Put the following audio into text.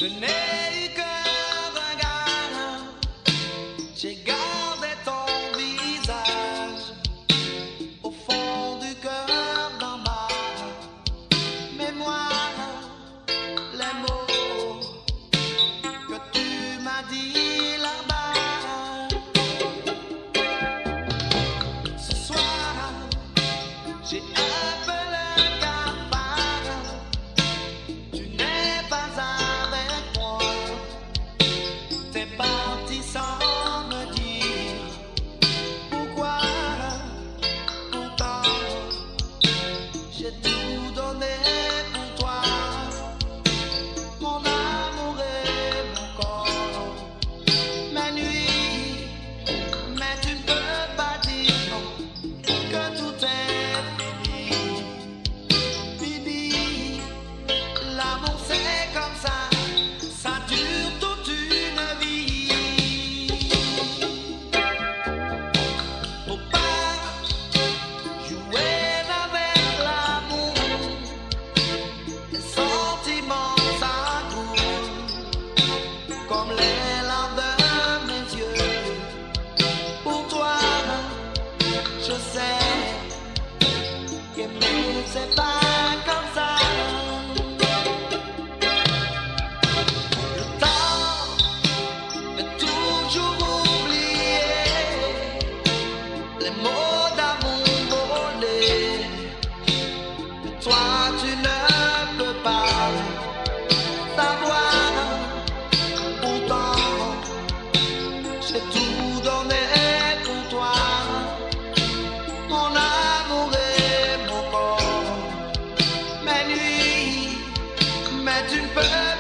Je n'ai eu qu'un regard, j'ai gardé ton visage au fond du cœur dans ma mémoire. Les mots que tu m'as dit là-bas. Ce soir, j'ai un peu le cafard. Tu n'es pas avec moi. T'es parti sans me dire pourquoi. Pourtant, j'ai tout donné pour toi. Mon amour et mon corps. Mes nuits, mais tu ne peux pas dire non, que tout est fini. Bibi, l'amour c'est comme ça dure toute une vie. Faut pas jouer avec l'amour, les sentiments ça coule comme les larmes de mes yeux. Pour toi, je sais qu'aimer c'est pas comme ça. Le temps est toujours oublié, les mots d'amour volés. Mais toi tu ne peux pas savoir. Pourtant j'ai tout donné pour toi. Mon amour et mon corps. Mes nuits, mais tu ne peux